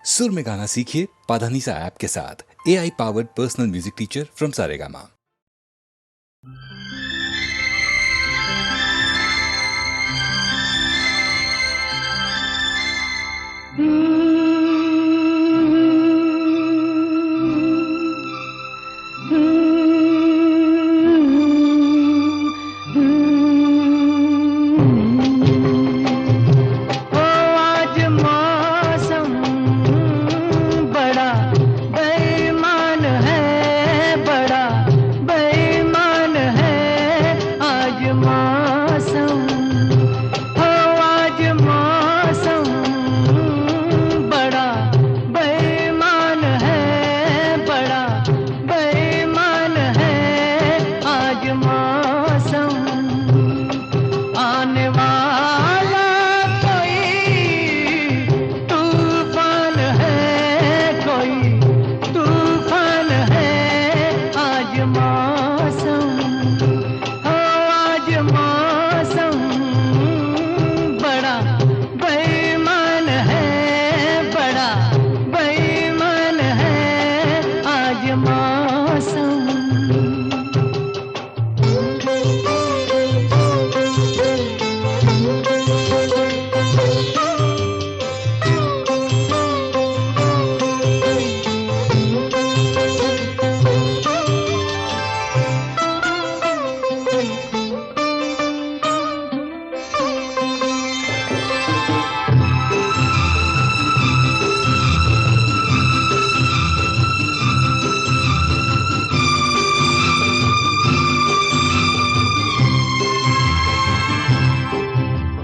सुर में गाना सीखिए पाधानीसा ऐप के साथ। AI powered personal music teacher from Saregama.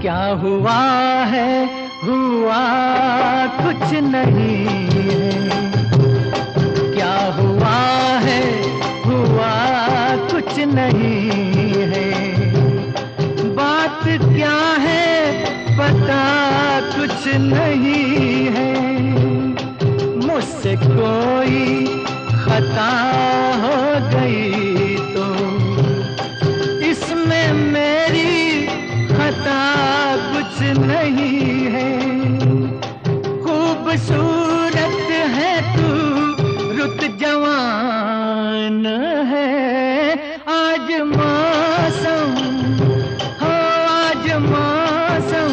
क्या हुआ है, हुआ कुछ नहीं है। क्या हुआ है, हुआ कुछ नहीं है। बात क्या है पता कुछ नहीं है। मुझसे कोई खता हो गई तो इसमें मेरी खता कुछ नहीं है। खूबसूरत है तू, रुत जवान है। आज मौसम हो, आज मौसम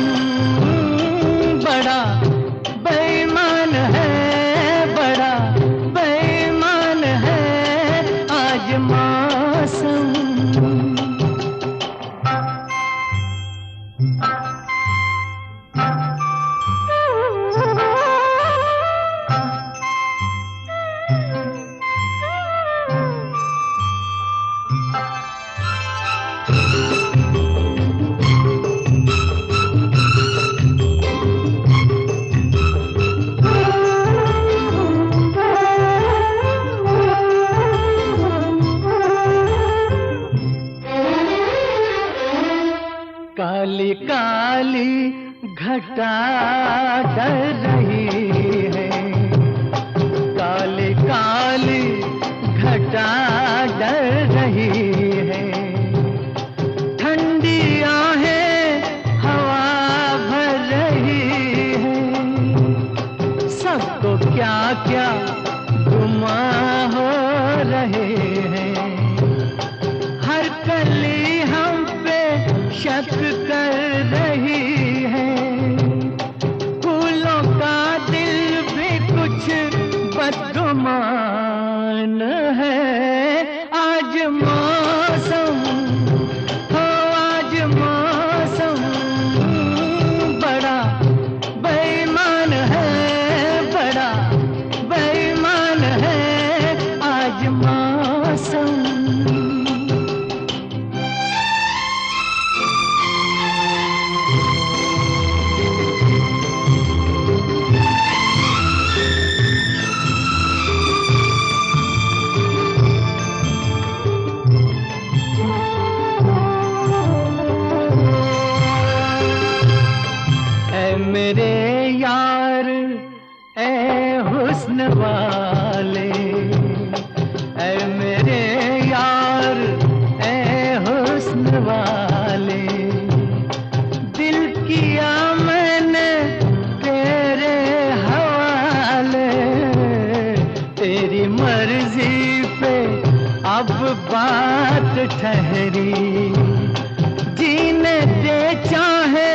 बड़ा बेईमान है, बड़ा बेईमान है आज मौसम। काली काली घटा डर रही है। काली काली घटा डर रही है। ठंडी आहें हवा भर रही है। सबको क्या क्या गुमा हो रहे हैं। हर कली हम पे शक कर रही है। फूलों का दिल भी कुछ बदगुमान है। आज मौसम हो, आज मौसम बड़ा बेईमान है, बड़ा बेईमान है आज मौसम। मेरे यार ए हुस्न वाले, ए मेरे यार ए हुस्न वाले। दिल किया मैंने तेरे हवाले। डाले, तेरी मर्जी पे अब बात ठहरी। जीने दे चाहे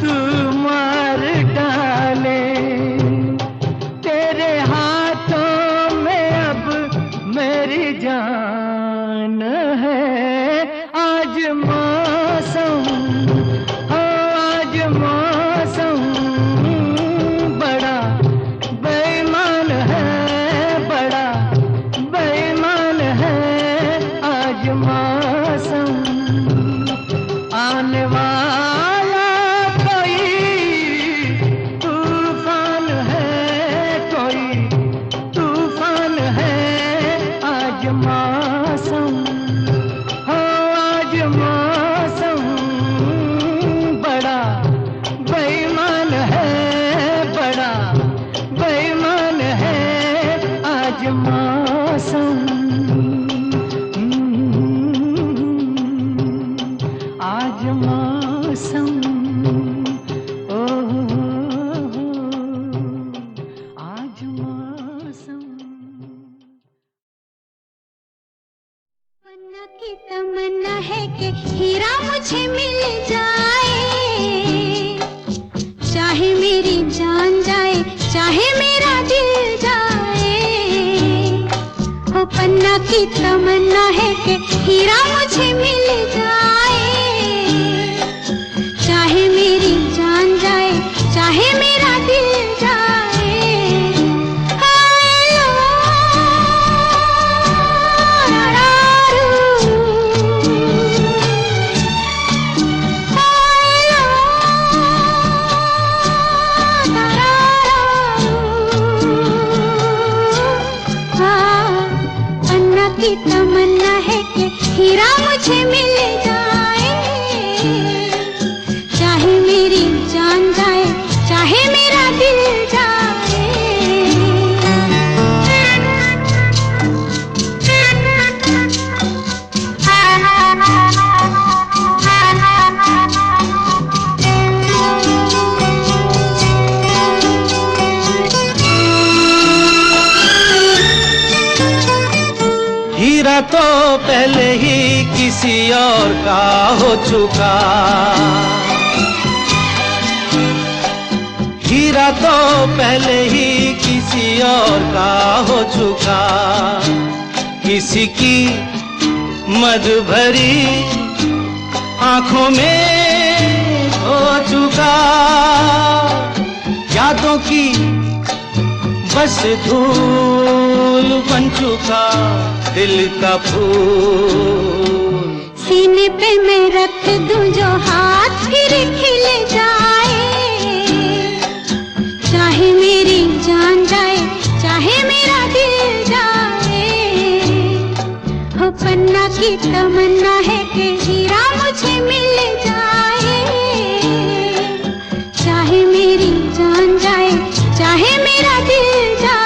तू मार डाले, तेरे हाथों में अब मेरी जान है। आज मौसम, आज मौसम बड़ा बेईमान है, बड़ा बेईमान है आज मौसम। आने वाला कोई तूफान है, कोई तूफान है आज मौसम। हो आज मौसम बड़ा बेईमान है, बड़ा बेईमान है आज मौसम। आज मौसम, ओ आज मौसम। तमन्ना की तमन्ना है कि हीरा मुझे मिल जाए, चाहे मेरी जान जाए, चाहे मेरा दिल जाए। हो पन्ना की तमन्ना है कि हीरा मुझे मिल जाए, चाहे मेरी जान जाए, चाहे मेरा दिल जाए। की तमन्ना है कि हीरा मुझे मिल जाए, चाहे मेरी जान जाए, चाहे मेरा दिल जाए। हीरा तो पहले ही किसी और का हो चुका, हीरा तो पहले ही किसी और का हो चुका। किसी की मद भरी आंखों में हो चुका, यादों की बस धूल बन चुका दिल का फूल। सीने पे मैं रख दूं जो हाथ फिर खिल जाए, चाहे मेरी जान जाए, चाहे मेरा दिल जाए। हो पन्ना की तमन्ना है कि हीरा मुझे मिल जाए, चाहे मेरी जान जाए, चाहे मेरा दिल जाए।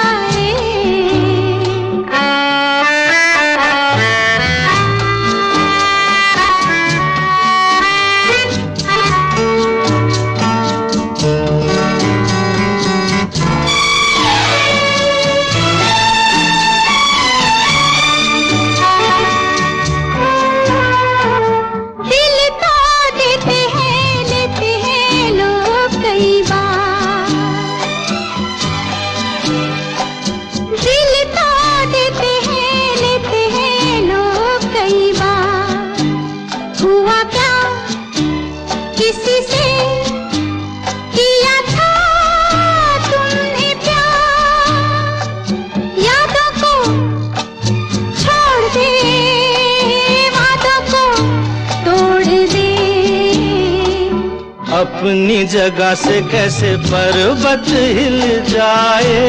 अपनी जगह से कैसे पर्वत हिल जाए,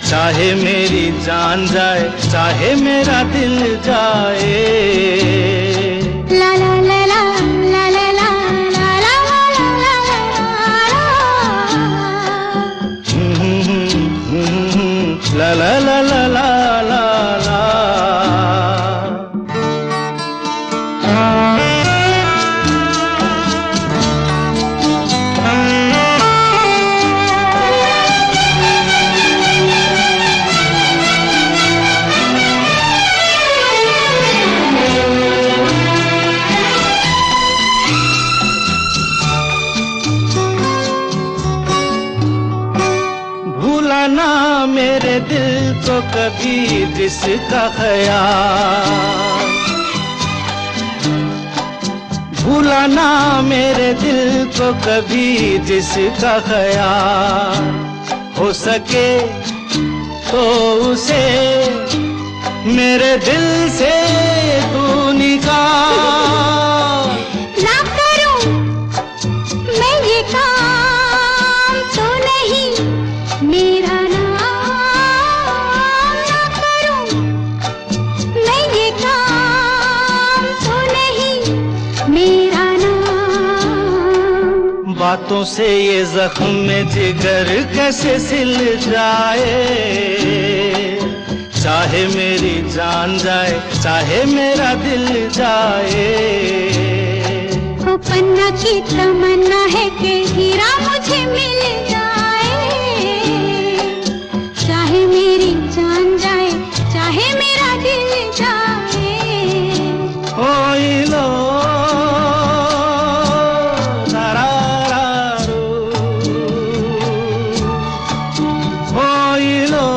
चाहे मेरी जान जाए, चाहे मेरा दिल जाए। ला ला ला ला ला ला ला ला ला ला ला ला ला ला ला ला ला। मेरे दिल को कभी जिसका ख्याल, भूलाना मेरे दिल को कभी जिसका ख्याल, हो सके तो उसे मेरे दिल से तू निकाल। ना करूं मैं ये काम तो नहीं मेरा नाम, ना करूं मैं ये काम तो नहीं मेरा नाम। बातों से ये जख्म में जिगर कैसे सिल जाए, चाहे मेरी जान जाए चाहे मेरा दिल जाए। ओ पन्ना की तमन्ना है कि हीरा मुझे मिल जाए, चाहे मेरी जान जाए चाहे मेरा दिल जाए। ओ इलो तारारारू, ओ इलो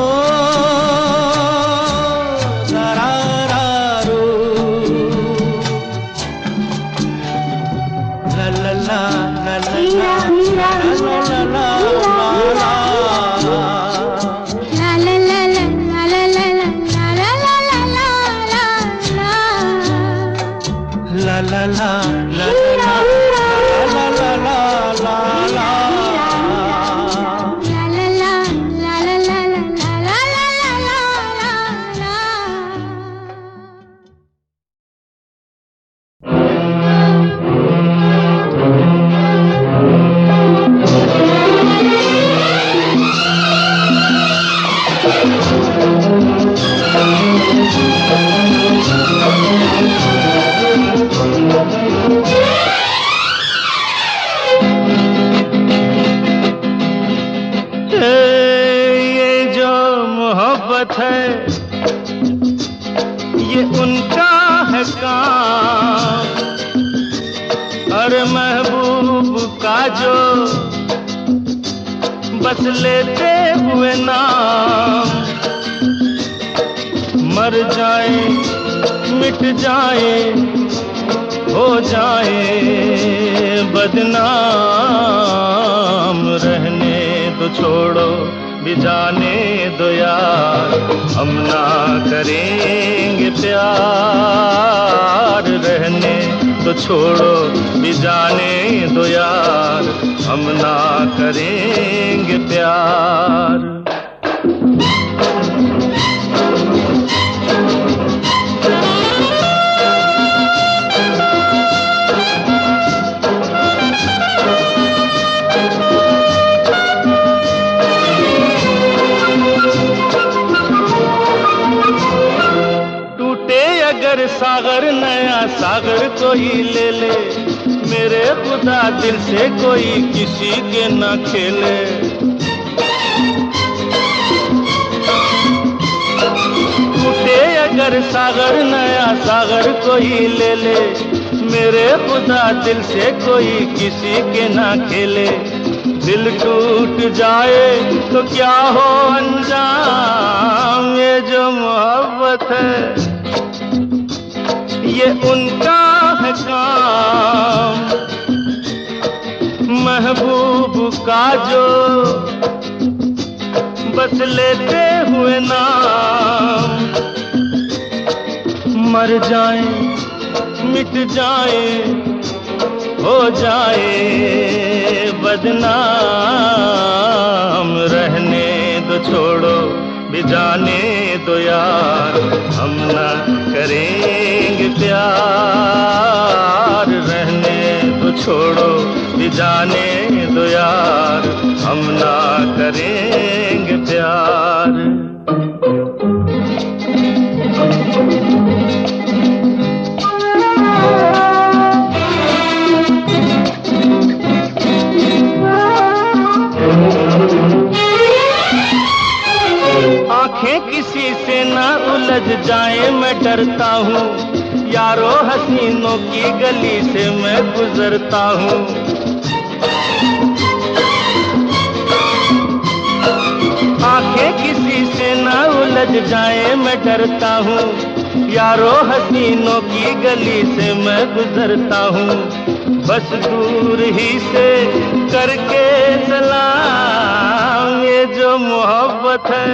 है, ये उनका है काम। अरे महबूब का जो बस लेते हुए नाम, मर जाए मिट जाए हो जाए बदनाम, रहने तो छोड़ो भी जाने दो यार, हम ना करेंगे प्यार। रहने तो छोड़ो भी जाने दो यार, हम ना करेंगे प्यार। सागर नया सागर कोई ले ले, मेरे खुदा दिल से कोई किसी के न खेले। टूटे अगर सागर नया सागर कोई ले ले, मेरे खुदा दिल से कोई किसी के न खेले। दिल टूट जाए तो क्या हो अंजाम, ये जो मोहब्बत है ये उनका है काम। महबूब का जो बस लेते हुए नाम, मर जाए मिट जाए हो जाए बदनाम। रहने दो छोड़ो भी जाने दो यार, हम ना करेंगे प्यार। रहने दो छोड़ो भी जाने दो यार, हम ना करेंगे प्यार। आंखें किसी से ना उलझ जाए मैं डरता हूँ, यारो हसीनों की गली से मैं गुजरता हूँ। आंखें किसी जाए मैं डरता हूँ, यारो हसीनों की गली से मैं गुजरता हूँ, बस दूर ही से करके सलाम। ये जो मोहब्बत है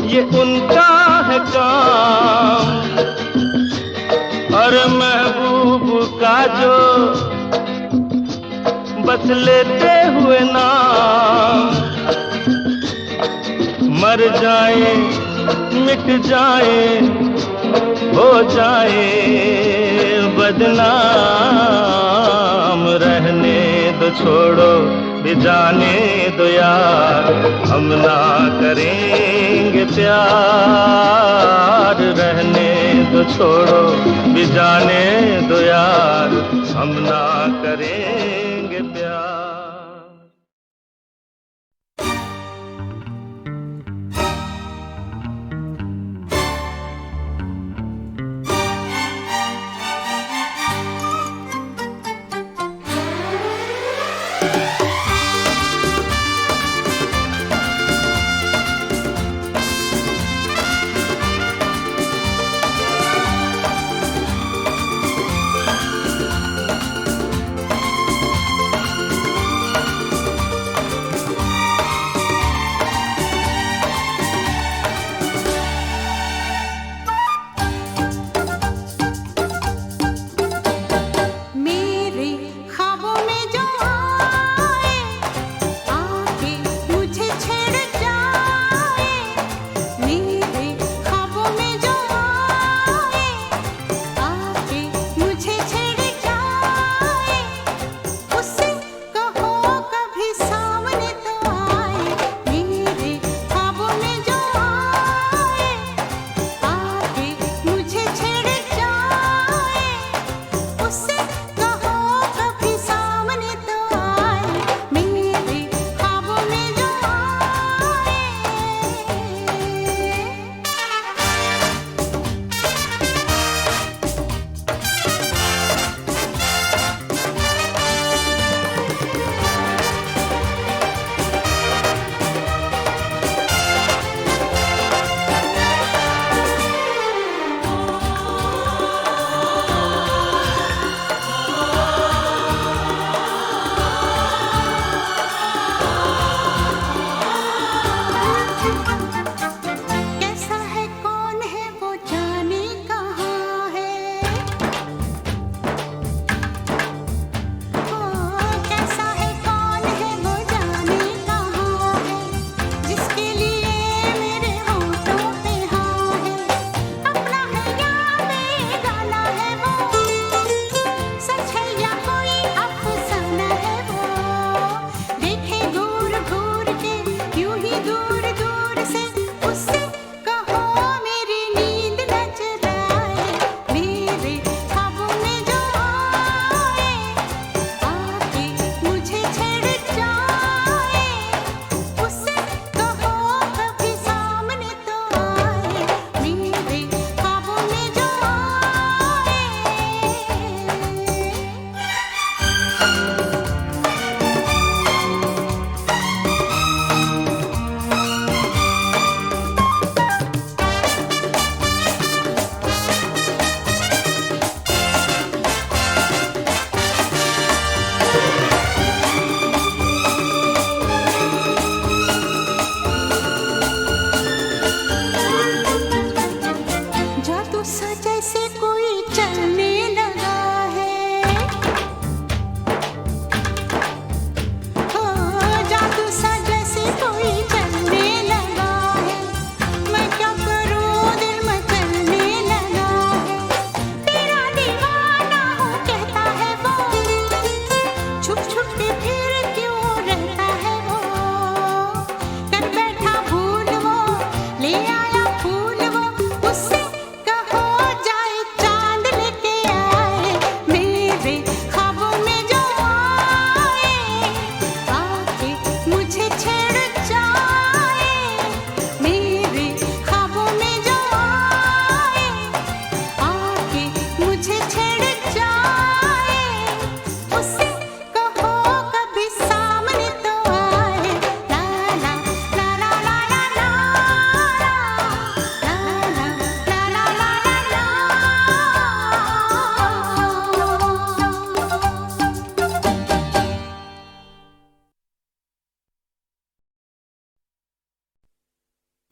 ये उनका है काम, और महबूब का जो बस लेते हुए नाम, मर जाए मिट जाए हो जाए बदनाम, रहने दो छोड़ो भी जाने दो यार, हम ना करेंगे प्यार। रहने दो छोड़ो भी जाने दो यार, हम ना करेंगे प्यार।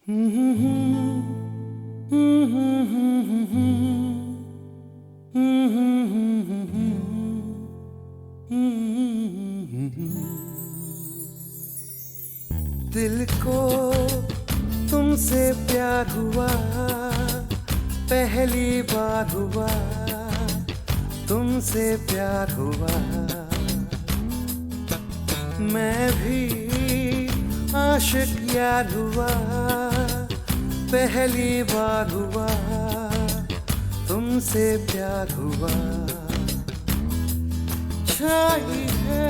दिल को तुमसे प्यार हुआ, पहली बार हुआ, तुमसे प्यार हुआ। मैं भी आशिक यार हुआ, पहली बार हुआ, तुमसे प्यार हुआ। छाई है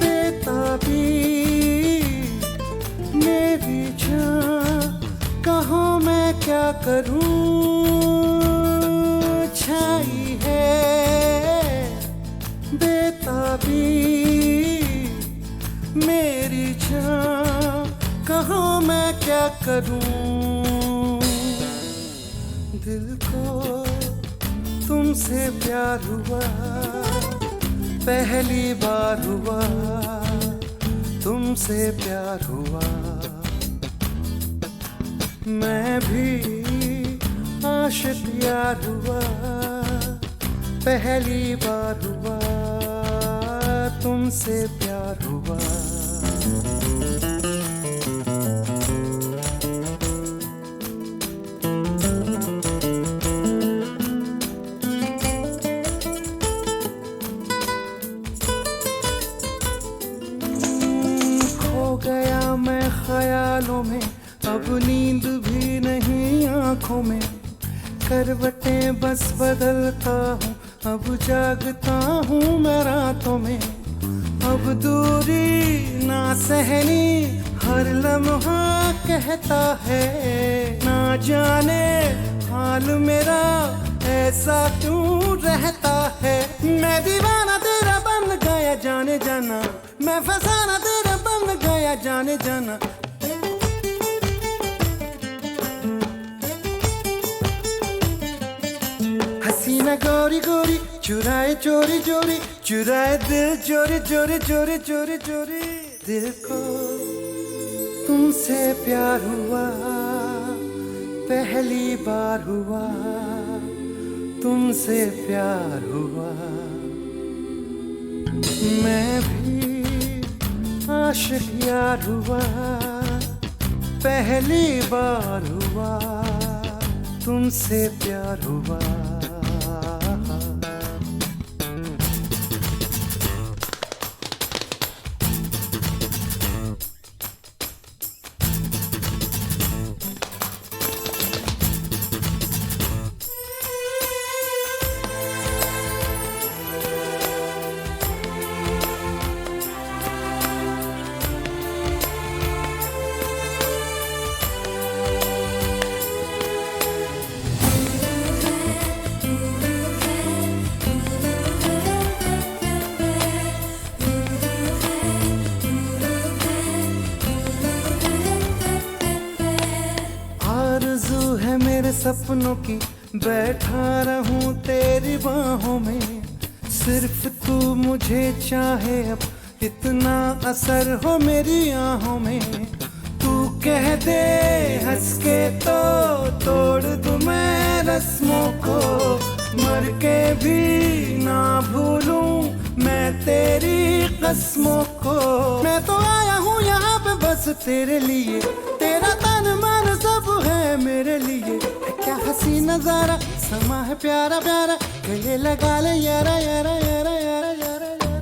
बेताबी मेरी जान, कहाँ मैं क्या करूं। छाई है बेताबी मेरी जान, कहाँ मैं क्या करूं। दिल को तुमसे प्यार हुआ, पहली बार हुआ, तुमसे प्यार हुआ। मैं भी आशिक यार हुआ, पहली बार हुआ, तुमसे प्यार हुआ। गया मैं ख्यालों में, अब नींद भी नहीं आंखों में। करवटें बस बदलता हूँ, अब जागता हूँ मैं रातों में। अब दूरी ना सहनी, हर लम्हा कहता है। ना जाने हाल मेरा ऐसा क्यों रहता है। मैं दीवाना तेरा बन गया जाने जाना, मैं फसाना तेरा बन गया जाने जाना। हसीना गोरी गोरी चुराए चोरी चोरी, चुराए दिल चोरी चोरी चोरी चोरी चोरी। दिल को तुमसे प्यार हुआ, पहली बार हुआ, तुमसे प्यार हुआ। मैं भी आशिक यार हुआ, पहली बार हुआ, तुमसे प्यार हुआ। आरज़ू है मेरे सपनों की, बैठा रहूं तेरी बाहों में। सिर्फ तू मुझे चाहे, अब इतना असर हो मेरी आहों में। तू कह दे हंस के तो तोड़ दूं मैं रस्मों को। मर के भी ना भूलूं मैं तेरी कस्मों को। मैं तो आया हूँ यहाँ पे बस तेरे लिए, तेरा तन मन सब है मेरे लिए। है क्या हसी नजारा, समा है प्यारा प्यारा, गले लगा ले यारा यारा यारा यारा यारा यारा।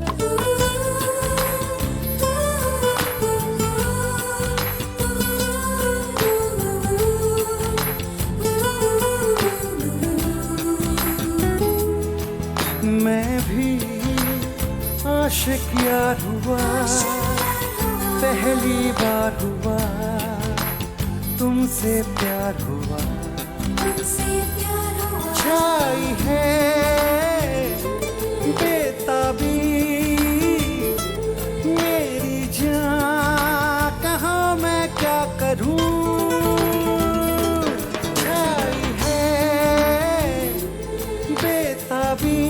मैं भी आशिक यार हुआ, पहली बार हुआ, तुमसे प्यार हुआ। छाई है बेताबी मेरी जान, कहाँ मैं क्या करूं। छाई है बेताबी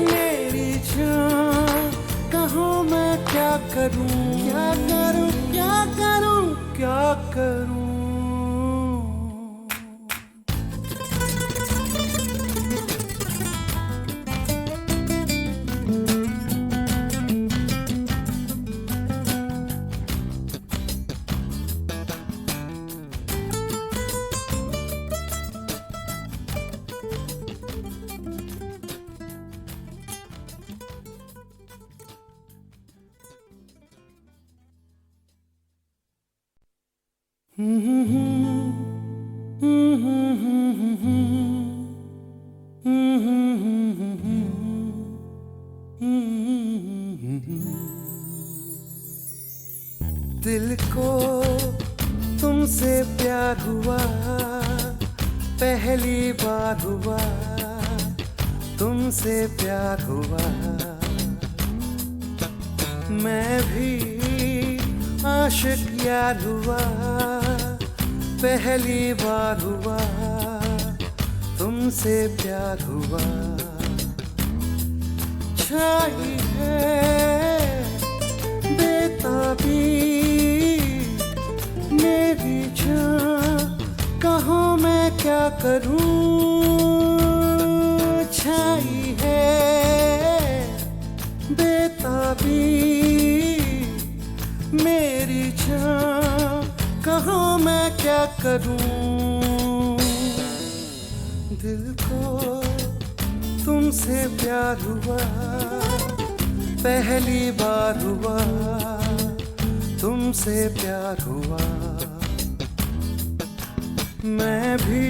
मेरी जान, कहाँ मैं क्या करूं, क्या करूं, क्या क्या करूं क्या करूं। दिल को तुमसे प्यार हुआ, पहली बार हुआ, तुमसे प्यार हुआ। मैं भी आशिक यार हुआ, पहली बार हुआ, तुमसे प्यार हुआ। छाई है बेताबी मेरी जान, कहो मैं क्या करूं। छाई है बेताबी मेरी जान, कहो मैं क्या करूं। दिल को तुमसे प्यार हुआ, पहली बार हुआ, तुमसे प्यार हुआ। मैं भी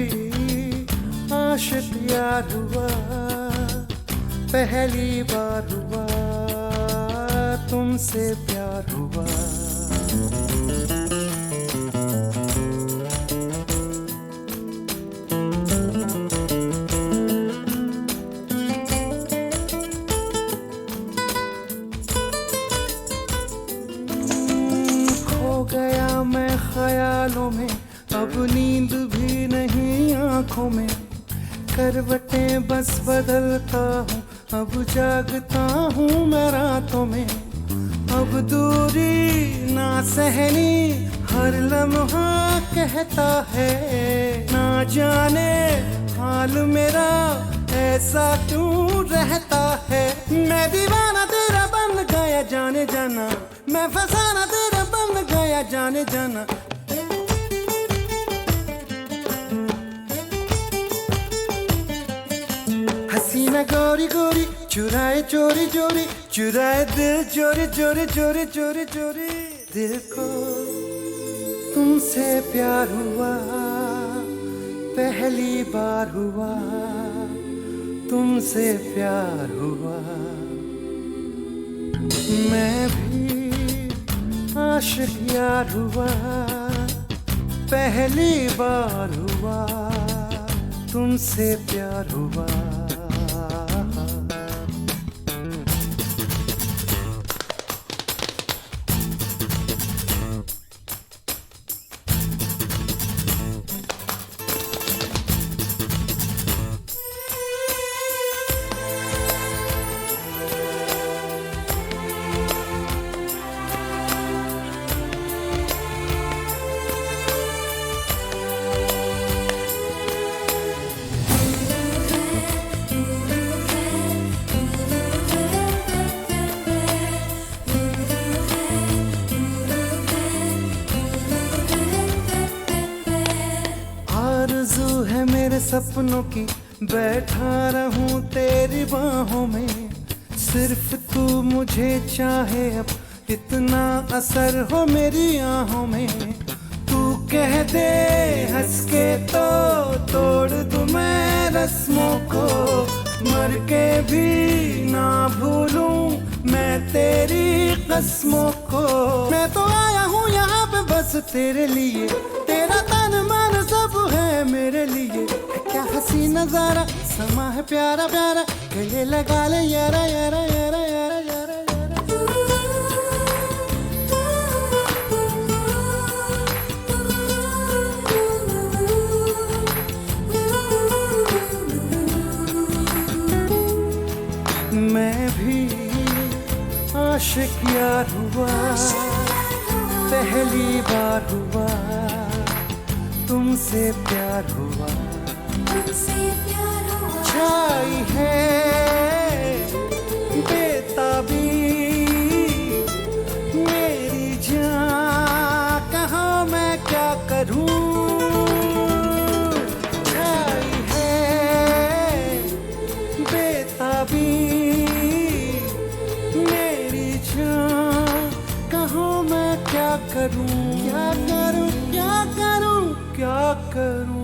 आशिक यार हुआ, पहली बार हुआ, तुमसे प्यार हुआ। ख्यालों में अब नींद भी नहीं आंखों में, करवटें बस बदलता हूँ, अब जागता हूँ मैं रातों में। अब दूरी ना सहनी हर लम्हा कहता है, ना जाने हाल मेरा ऐसा क्यों रहता है। मैं दीवाना तेरा बन गया जाने जाना, मैं फसाना तेरा बन गया जाने जाना। हसीना गोरी गोरी चुराए चोरी चोरी, चुराए दिल चोरी चोरी चोरी चोरी चोरी। दिल को तुमसे प्यार हुआ, पहली बार हुआ, तुमसे प्यार हुआ। मैं भी आशिक यार हुआ, पहली बार हुआ, तुमसे प्यार हुआ। सपनों की बैठा रहूं तेरी बाहों में, सिर्फ तू मुझे चाहे अब, इतना असर हो मेरी आहों में। तू कह दे हंस के तो तोड़ दूं मैं रस्मों को, मर के भी ना भूलूं मैं तेरी कसमों को। मैं तो आया हूँ यहाँ पे बस तेरे लिए, तेरा तन मन सब है मेरे लिए। क्या हसी नजारा समा है प्यारा प्यारा, गले लगा ले यारा यारा यारा यारा यारा यारा। मैं भी आशिक यार हुआ, पहली बार हुआ तुमसे प्यार हुआ, छाई है बेताबी मेरी जान, कहाँ मैं क्या करूं, छाई है बेताबी मेरी जान, कहाँ मैं क्या करूं, क्या करूं, क्या करूं, क्या करूं।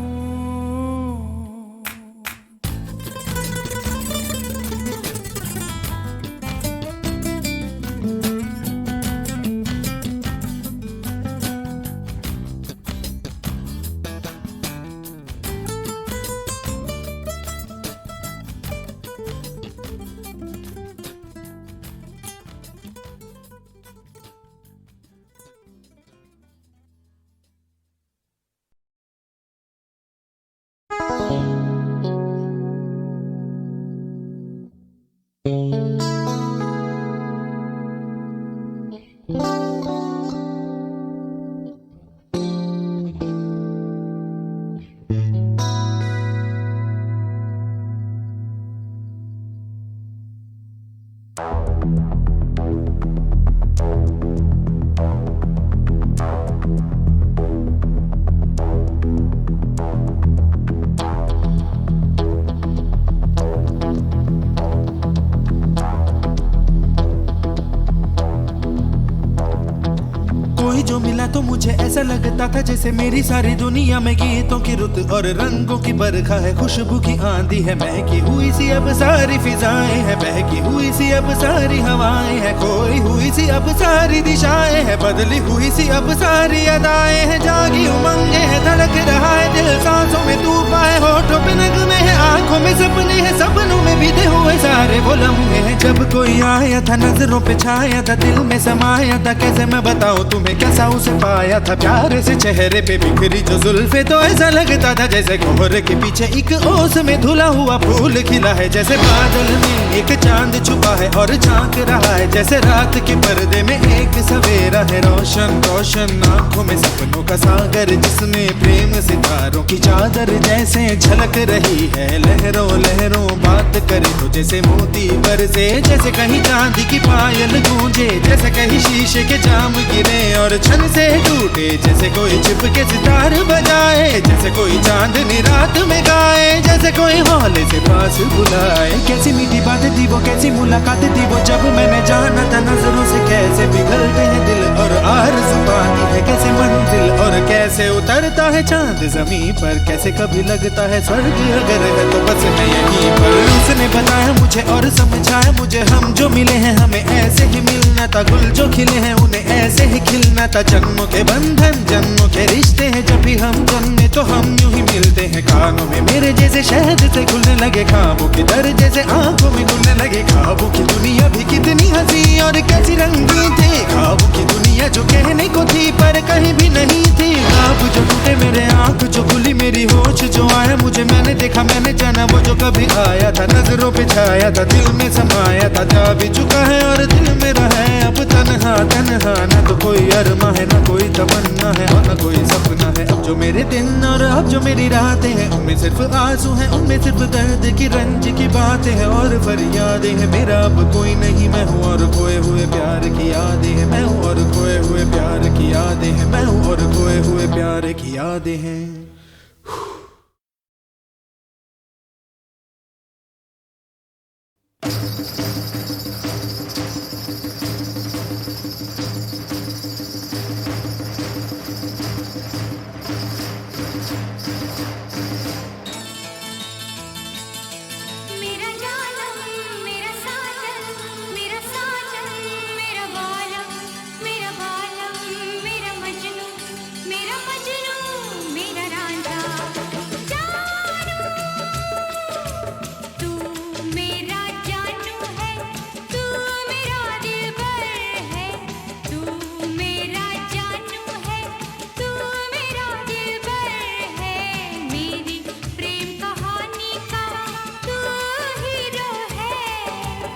जो मिला तो मुझे ऐसा लगता था जैसे मेरी सारी दुनिया में गीतों की रुत और रंगों की बरखा है, खुशबू की आंधी है, महकी हुई सी अब सारी फिजाएं हैं, बहकी हुई सी अब सारी हवाएं हैं, खोई हुई सी अब सारी दिशाएं हैं, बदली हुई सी अब सारी अदाएं हैं, जागी उमंगे है, धड़क रहा है दिल, सांसों में तूफान है, होठों पे नगमे है, आंखों में सपने हैं, सपनों में बीते हुए सारे वो लम्हे हैं, जब कोई आया था नजरों पे छाया था, दिल में समाया था, कैसे मैं बताऊं तुम्हें कैसा उसे पाया था, प्यार से चेहरे पे बिखरी जो जुल्फे, तो ऐसा लगता था जैसे कोहरे के पीछे एक ओस में धुला हुआ फूल खिला है, जैसे बादल में एक चांद छुपा है और झांक रहा है, जैसे रात के पर्दे में एक सवेरा है, रोशन रोशन आंखों में सपनों का सागर, जिसमें प्रेम सितारों की चादर जैसे झलक रही है, लहरों लहरों बात करे तो जैसे मोती बरसे, जैसे कहीं चांदी की पायल गूंजे, जैसे कहीं शीशे के जाम गिरे और छन से टूटे, जैसे कोई चिपके सितार बजाए, जैसे कोई चांदनी रात में गाए, जैसे कोई हौले से पास बुलाए, कैसी मीठी बात थी वो, कैसी मुलाकात थी वो, जब मैंने जाना था नजरों से कैसे पिघलते हैं दिल और आरज़ू पाती है कैसे मंजिल, और कैसे उतरता है चांद जमीन पर, कैसे कभी लगता है स्वर्ग अगर है तो बस मैं यहीं पर, उसने बताया मुझे और समझाया मुझे, हम जो मिले हैं हमें ऐसे ही मिलना था, गुल जो खिले हैं उन्हें ऐसे ही खिलना था, जन्मों के बंधन जन्मों के रिश्ते हैं, जब भी हम जन्मे तो हम यूं ही मिलते हैं, कानों में मेरे जैसे शहद से खुलने लगे, ख्वाबों के दर जैसे आंखों में खुलने लगे, ख्वाबों की दुनिया भी कितनी हंसी और कैसी रंगीन थी, ख्वाबों की दुनिया जो कहने को थी पर कहीं भी नहीं थी, ख्वाब जो टूटे मेरे आंख जो खुली मेरी होश जो आया मुझे, मैंने देखा मैंने जाना वो जो कभी आया था, नजरों पे छाया था, दिल में समाया था, जा भी चुका है और दिल मेरा है अब तन्हा तन्हा, ना तो कोई अरमा है ना कोई तमन्ना है और ना कोई सपना है, अब जो मेरे दिन और अब जो मेरी रातें हैं उनमें सिर्फ आंसू हैं, उनमें सिर्फ दर्द की रंज की बातें हैं और फरियादें हैं, मेरा अब कोई नहीं, मैं हूँ और खोए हुए प्यार की यादें हैं, मैं हूँ और खोए हुए प्यार की यादें हैं, मैं हूँ और खोए हुए प्यार की यादें हैं।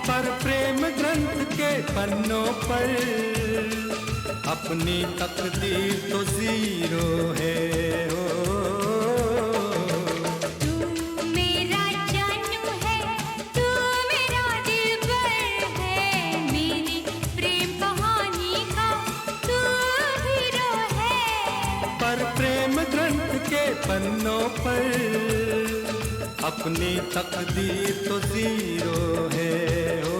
पर प्रेम ग्रंथ के पन्नों पर अपनी तकदीर तो जीरो है ओ। तू मेरा जानू है, तू मेरा दिलबर है, मेरी प्रेम कहानी का तू हीरो है। पर प्रेम ग्रंथ के पन्नों पर अपनी तकदीर तो जीरो है ओ।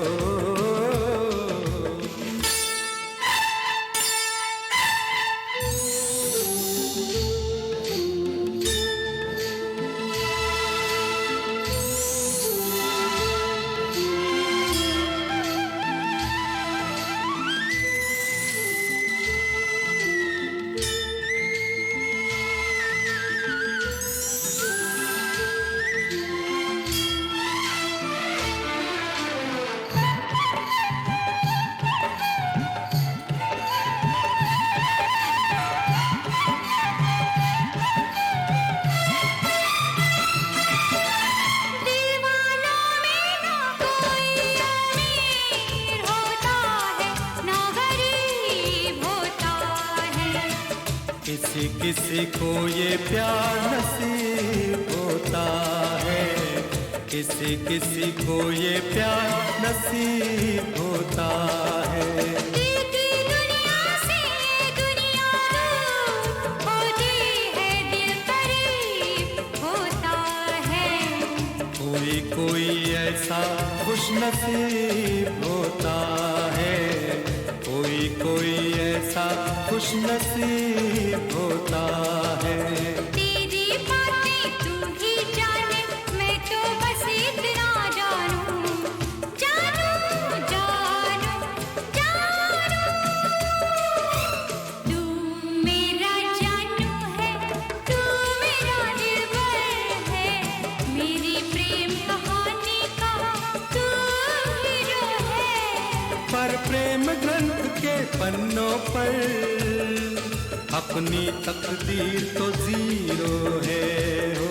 किसी किसी को ये प्यार नसीब होता है, किसी किसी को ये प्यार नसीब होता है। दुनिया से दुनिया दूर होती है, दिल करीब होता है। कोई कोई ऐसा खुश नसीब होता है, कोई कोई ऐसा खुश नसीब होता है। तेरी बातें तू ही जाने, मैं तो बस इतना जानूं, जानूं जानूं जानूं। तू मेरा जानू है, तू मेरा दिलबर है, मेरी प्रेम कहानी का तू हीरो है। पर प्रेम ग्रंथ के पन्नों पर अपनी तकदीर तो जीरो है ओ।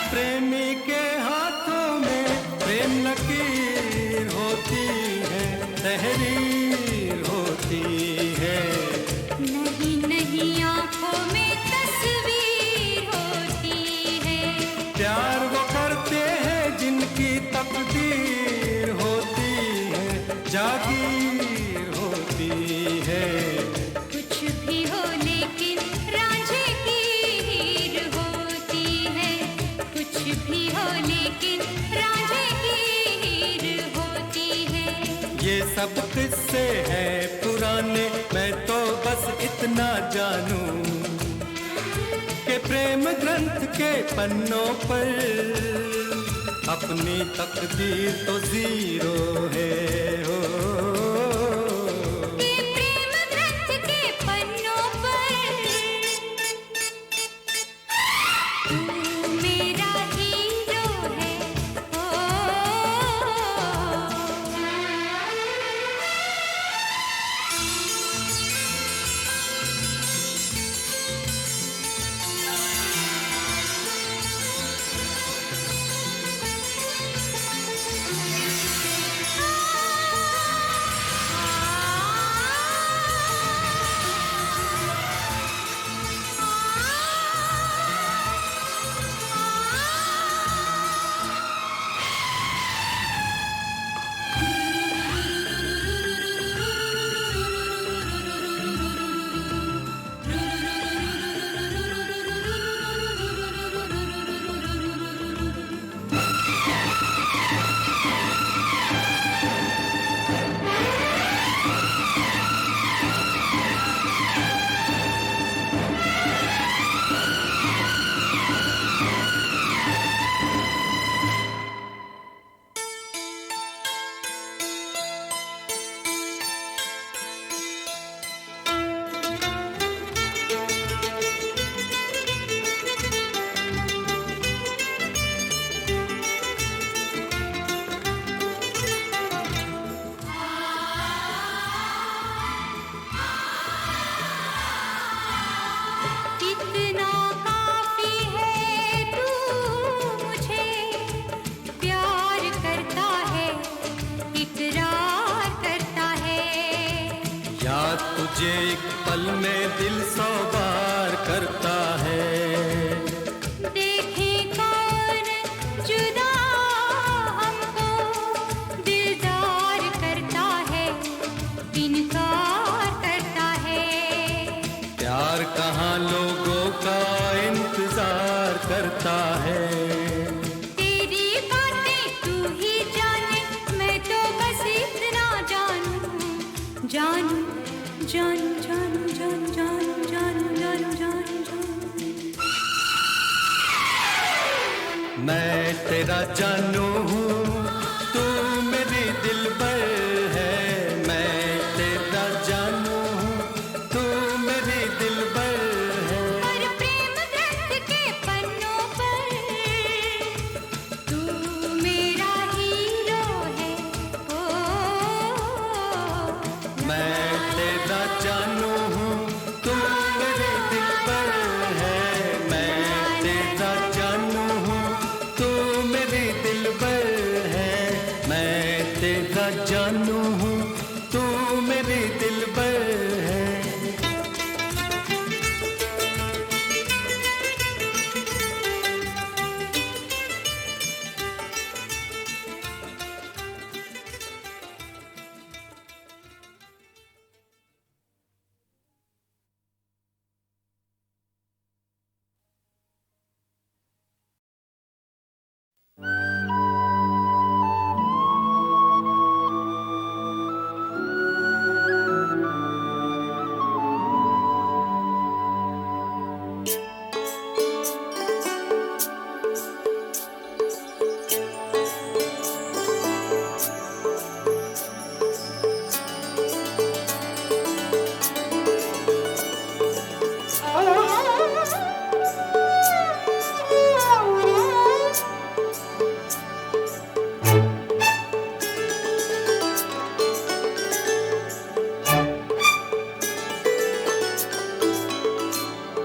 प्रेमी के हाथों में प्रेम लकीर होती है, तहरीर होती है। नहीं नहीं आंखों में तस्वीर होती है। प्यार वो करते हैं जिनकी तकदीर होती है, जागीर होती है। कुछ भी हो लेकिन रांझे की हीर होती है, कुछ भी हो लेकिन रांझे की हीर होती है। ये सब किस्से हैं पुराने, मैं तो बस इतना जानूं कि प्रेम ग्रंथ के पन्नों पर अपनी तकदीर तो जीरो है ओ। ये प्रेम ग्रंथ के पन्नों पर तू मेरा हीरो है ओ। तुझे एक पल में दिल 100 बार करता है। देखे कौन जुदा हमको दिलदार करता है, इनकार करता है। प्यार कहाँ लोगों का इंतजार करता है। तेरी बातें तू ही जाने, मैं तो बस इतना जानूं, जानूं, जानूं, जानूं, जानूं, जानूं, जानूं, जानूं, जानूं। मैं तेरा जानू हूँ, तू मेरी दिलबर है। मैं तेरा जानू हूँ, तू मेरी दिलबर है। और प्रेम ग्रंथ के पन्नों पर तू मेरा हीरो है। ओ मैं तेरा जानू हूँ, तू मेरी दिलबर है। मैं तेरा जानू हूँ, तू मेरी दिलबर है। मैं तेरा जानू हूँ, तू मेरी दिलबर है।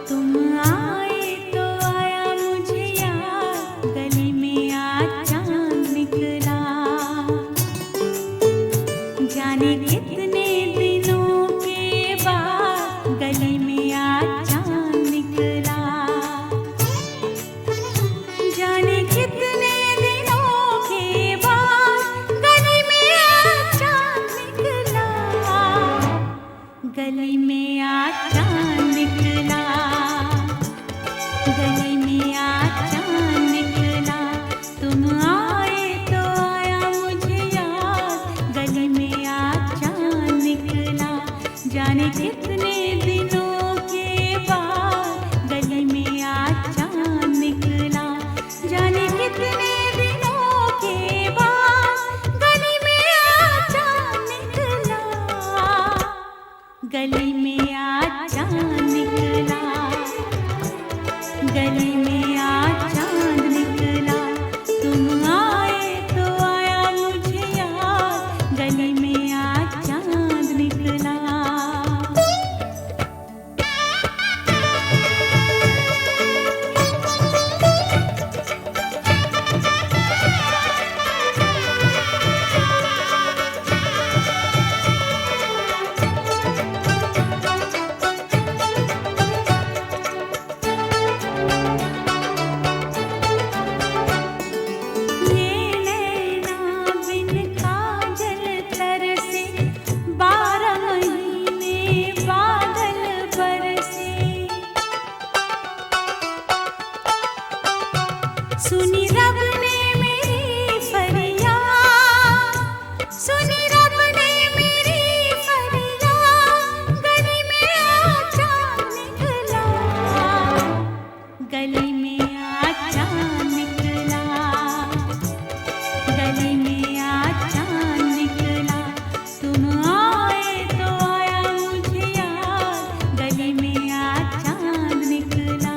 तुम आए तो आया मुझे याद, गली में आज चांद निकला। जाने कितने दिनों के बाद गली में आज चांद निकला। जाने कितने दिनों के बाद गली में आज चांद निकला। गली में आज चांद निकला। गली में आज चांद निकला। तुम आए तो आया मुझे याद, गली में आज चांद निकला। जाने कितने दिनों के बाद गली में आज चांद निकला। जाने कितने दिनों के बाद गली में आज चांद निकला। गली में आज चांद निकला। गली में आज चांद निकला। तुम आए तो आया मुझे याद, गली में आज चांद निकला। सुनी रब ने मेरी फरियाद, सुनी रब ने मेरी फरियाद, गली में आज चांद निकला, गली में आज चांद निकला, गली में आज चांद निकला। तुम आए तो आया मुझे याद, गली में आज चांद निकला।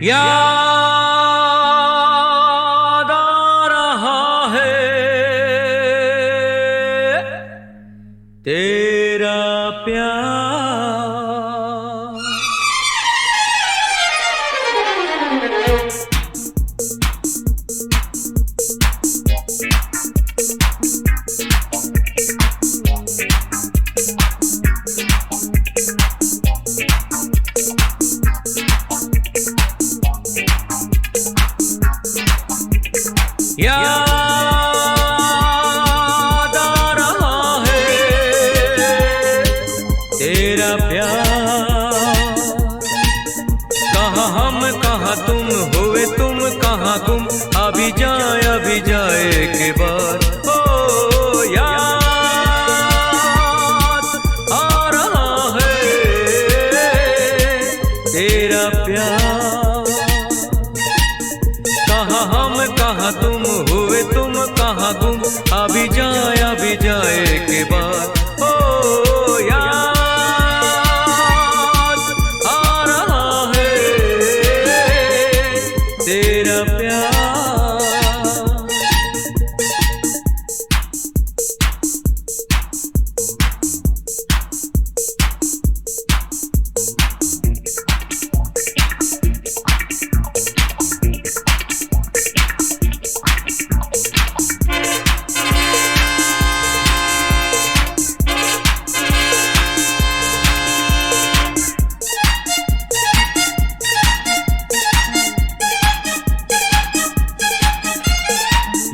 याद आ रहा है तेरा प्यार। याद आ रहा है तेरा प्यार। कहाँ हम कहाँ तुम, हुए तुम कहाँ गुम, अभी जाए के बाद। ओ याद आ रहा है तेरा प्यार। कहाँ हम कहाँ तुम, हुए तुम कहाँ गुम, अभी जाए के बाद। ओ याद आ रहा है तेरा प्यार।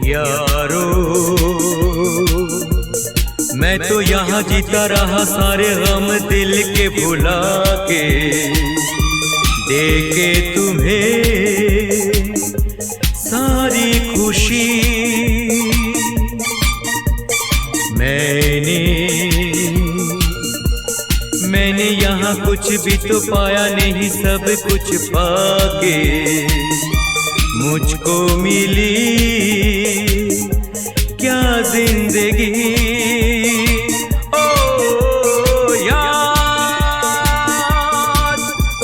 यारो मैं तो यहाँ जीता रहा सारे गम दिल के भुला के, देके तुम्हें सारी खुशी। मैंने यहाँ कुछ भी तो पाया नहीं, सब कुछ पाके मुझको मिली क्या जिंदगी। ओ याद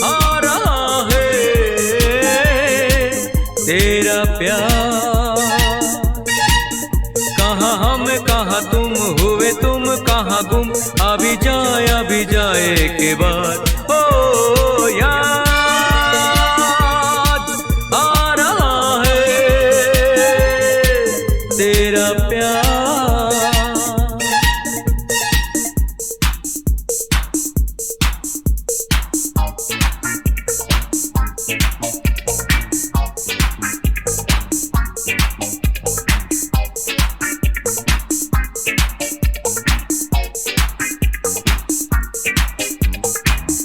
आ रहा है तेरा प्यार। कहाँ हम कहाँ तुम, हुए तुम कहाँ गुम, अभी जाए के बाद। ओ याद आ रहा है तेरा प्यार।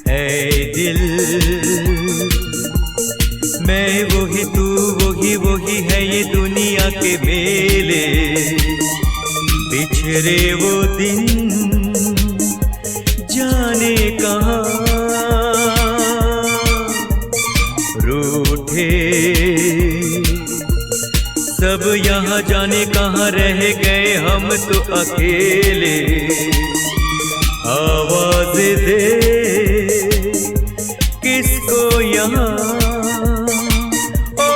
है दिल मैं वही, तू वही है, ये दुनिया के मेले बिछड़े वो दिन जाने कहाँ। रूठे सब यहाँ जाने कहाँ रह गए हम तो अकेले। आवाज दे किसको यहाँ। ओ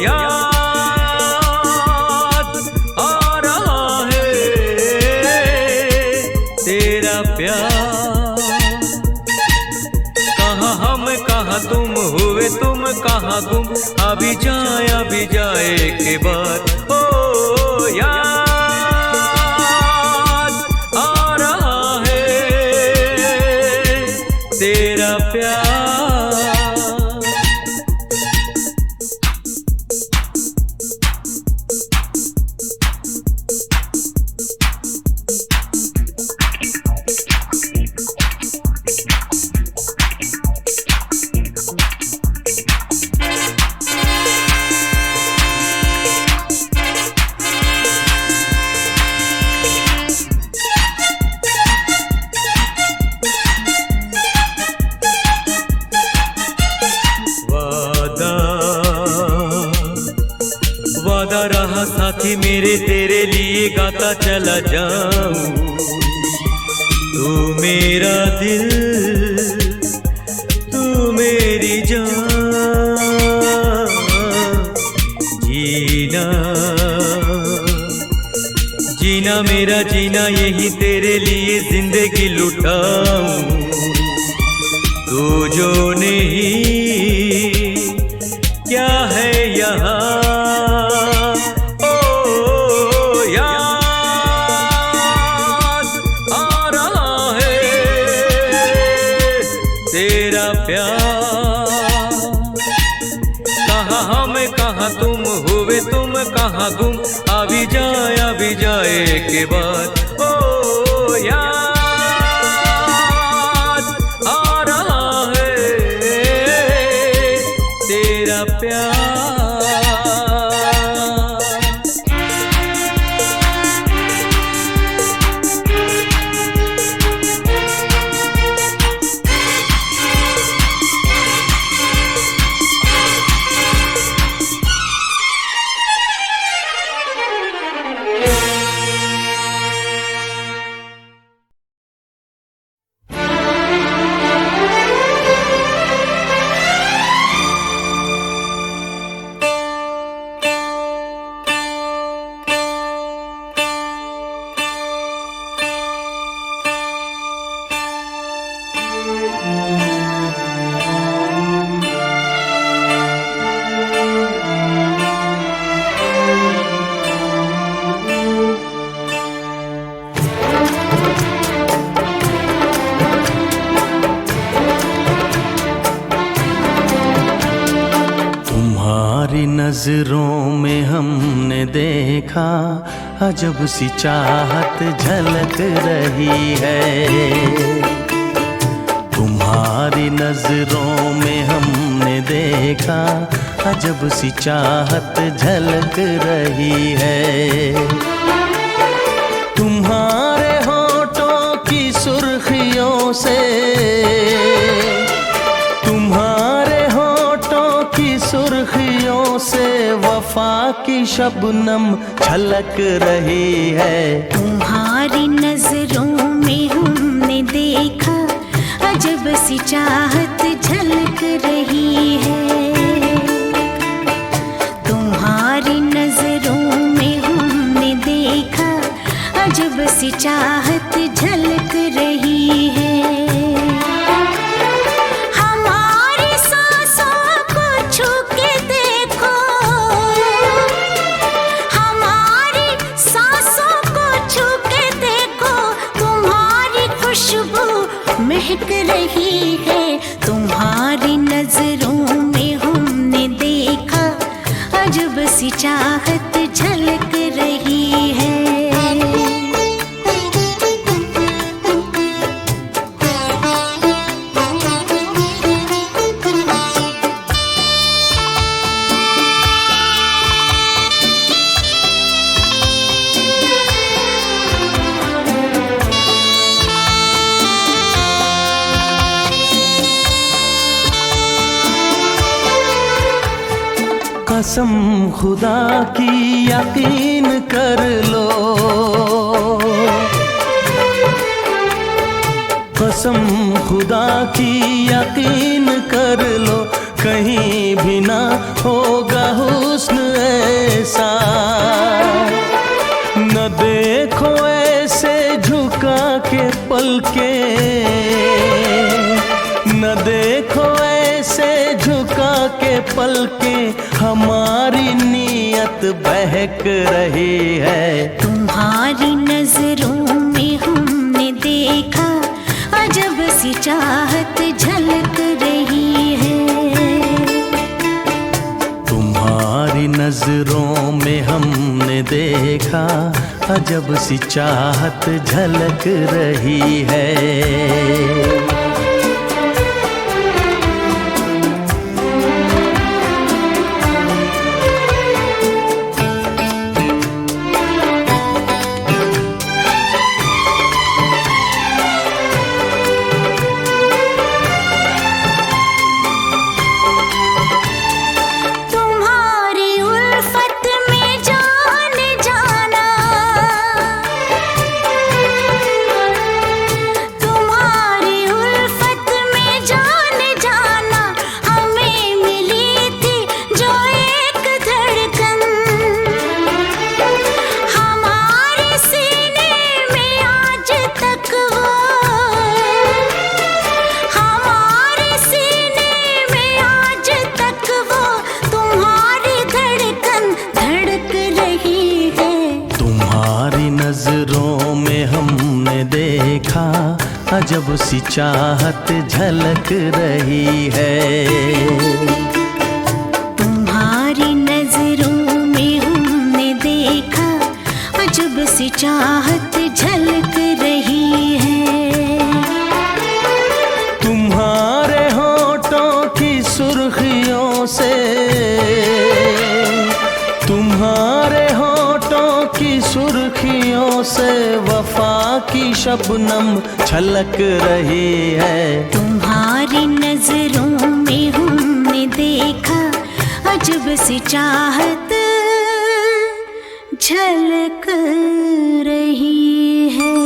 याद आ रहा है तेरा प्यार। कहाँ हम कहाँ तुम, हुए तुम कहाँ गुम, अभी जाए के बाद। ओ याद आ रहा है तेरा प्यार। वादा रहा साथी मेरे, तेरे लिए गाता चला जाऊं। तू मेरा दिल, तू मेरी जान। जीना मेरा जीना यही तेरे लिए जिंदगी लुटाऊं, तू जो नहीं क्या है यहाँ तेरा प्यार। कहाँ हम कहाँ तुम हुए तुम कहाँ गुम, अभी जाए के बाद ओ याद आ रहा है तेरा प्यार। नजरों में हमने देखा अजब सी चाहत झलक रही है। तुम्हारी नजरों में हमने देखा अजब सी चाहत झलक रही है। तुम्हारे होठों की सुर्खियों से, तुम्हारे होठों की सुर्खियों से वफा की शबनम छलक रही है। तुम्हारी नजरों में हमने देखा अजब सी चाहत झलक रही है। तुम्हारी नजरों में हमने देखा अजब सी चाहत झलक रही है। महक रही है। तुम्हारी नजरों में हमने देखा अजब सी चाहत झलक रही है। कसम खुदा की यकीन कर लो, कसम खुदा की यकीन कर लो, कहीं भी ना होगा हुस्न ऐसा। न देखो ऐसे झुका के पलके, न देखो ऐसे झुका के पलके, हमारी नीयत बहक रही है। तुम्हारी नजरों में हमने देखा अजब सी चाहत झलक रही है। तुम्हारी नजरों में हमने देखा अजब सी चाहत झलक रही है। तुम्हारी अजब सी चाहत झलक रही है। तुम्हारी नजरों में हमने देखा अजब सी चाहत झलक रही है। तुम्हारे होठों की सुर्खियों से, तुम्हारे होठों की सुर्खियों से वफा की शबनम छलक रही है। तुम्हारी नजरों में हमने देखा अजब सी चाहत झलक रही है।